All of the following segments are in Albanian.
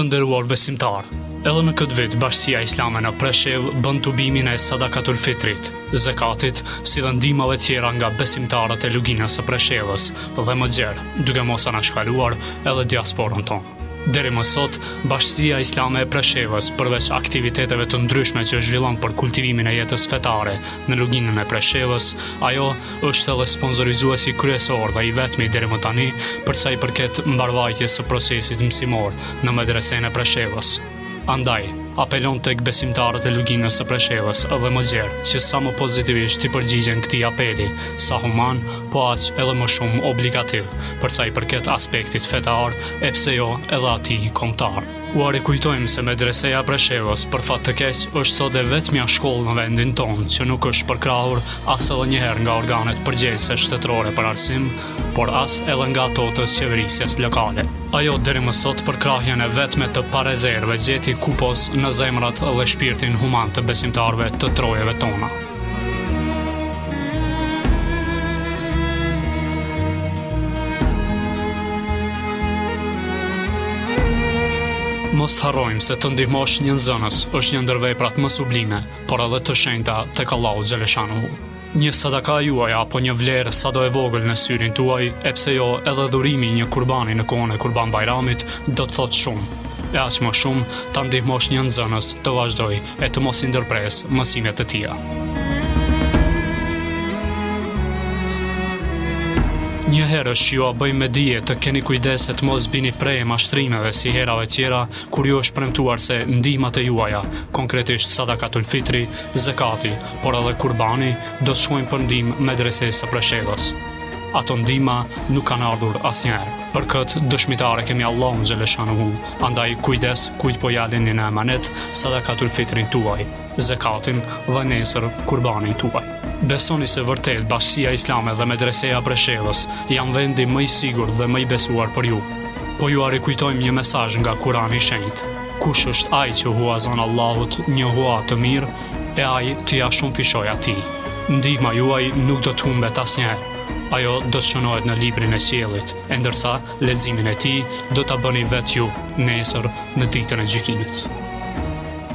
nderuar besimtar, edhe në këtë vit Bashkia Islame në Preshev bën tubimin e Sadakatul Fitrit, zakatit, si dhe ndihmave tjera nga besimtarët e luginës së Preshevës dhe më gjerë, duke mos anashkaluar edhe diasporën tonë. Deri më sot, Bashkia Islame e Preshevës, përveç aktiviteteve të ndryshme që zhvillon për kultivimin e jetës fetare në luginën e Preshevës, ajo është edhe sponsorizuesi kryesor dhe i vetmi deri më tani për sa i përket mbarvajtjes së procesit mësimor në medresën e Preshevës. Andaj, apelon tek besimtarët e luginës së Preshevës edhe më gjerë që sa më pozitivisht të përgjigjen këtij apeli, sa human, po aq edhe më shumë obligativ, për sa i përket aspektit fetar, e pse jo edhe atij kombëtar. U rikujtojmë se medreseja Preshevës, për fat të keq, është sot e vetmja shkollë në vendin tonë që nuk është përkrahur as edhe njëherë nga organet përgjegjëse shtetërore për arsim, por as edhe nga ato të qeverisjes lokale. Ajo deri më sot përkrahjen e vetme të parezerve gjeti kupos në zemrat dhe shpirtin human të besimtarëve të trojeve tona. Mos harrojmë se të ndihmosh një nxënës është një ndër veprat më sublime, por edhe të shenjta tek Allahu xhaleshanuhu. Një sadaka juaj apo një vlerë sado e vogël në syrin tuaj, e pse jo edhe dhurimi një kurbani në kohën e Kurban Bajramit, do të thotë shumë. E aq më shumë ta ndihmosh një nxënës të vazhdoj e të mos i ndërpres mësimet e tija. Një herë shua bëjmë me dije të keni kujdes se të mos bini prej mashtrimeve si herave tjera, kur ju është premtuar se ndihmat e juaja, konkretisht Sadakatul Fitri, zakati, por edhe kurbani, do të shkojnë për ndihmë medresesë së Preshevës. Ato ndihma nuk kanë ardhur asnjëherë. Për këtë dëshmitare kemi Allahun xhaleshanuhu, andaj kujdes kujt po jaleni në emanet Sadakatul Fitrin tuaj, zakatin dhe nesër kurbanin tuaj. Besoni se vërtet Bashkia Islame dhe medreseja Preshevës janë vendi më i sigurt dhe më i besuar për ju. Po ju rikujtojmë një mesazh nga Kurani i Shenjtë. Kush është ai që huazon Allahut një hua të mirë, e ai të ja shumë fishoj atij. Ndihma juaj nuk do të humbet asnjëherë. Ajo do të shënohet në librin e qiellit, e ndërsa leximin e tij do ta bëni vetë ju nesër në ditën e gjykimit.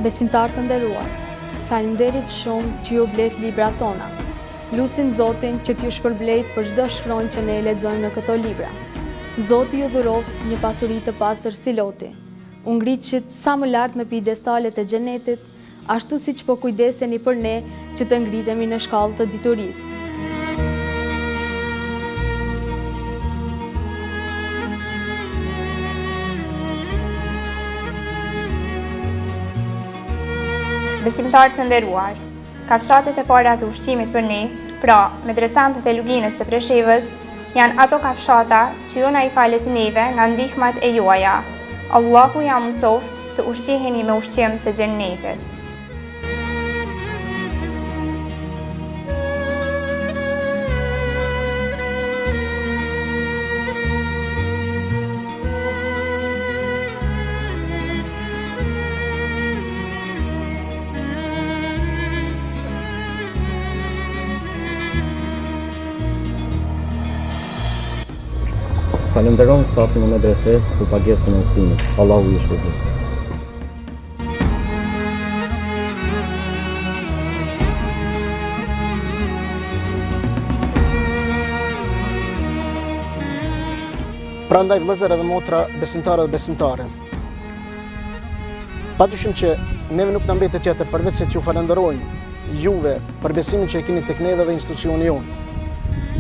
Besimtar të nderuar, faleminderit shumë që ju blet librat tona. Lutim Zotin që t'ju shpërblejt për çdo shkronjë që ne e lexojmë në këto libra. Zoti ju dhuroft një pasuri të pastër si Loti. U ngriqit sa më lart në piedestalet e xhenetit, ashtu siç po kujdeseni për ne që të ngritemi në shkallë të diturisë. Besimtarë të nderuar, kafshatet e para të ushqimit për ne, pra medresantët e luginës të Preshevës, janë ato kafshata që ju na i falet neve nga ndihmat e juaja. Allahu ja mundsoft të ushqiheni me ushqim të xhennetit. Falenderojmë stafin e medresesë për pagesën e udhëtimit. Allahu ju shpërblet. Prandaj vëllezër edhe motra, besimtarë dhe besimtare, padyshim që neve nuk na mbetet tjetër përveç se t'ju falenderojmë juve për besimin që e keni tek neve dhe institucioni jonë.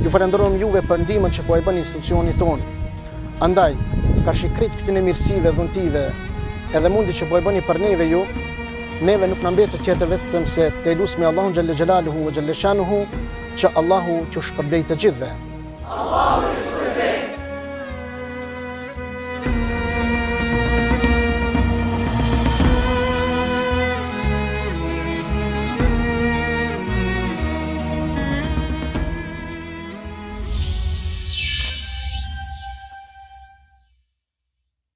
Ju falenderojmë juve për ndihmën që po e bën institucioni tonë. Andaj, ka shikrit këtyne mirësive dhuntive edhe mundi që po e bëni për neve ju, neve nuk na mbetet tjetër vetëm se të elusmi Allahun xhelle xhelaluhu ve xhelle shanuhu që Allahu t'ju shpërblej të gjithëve.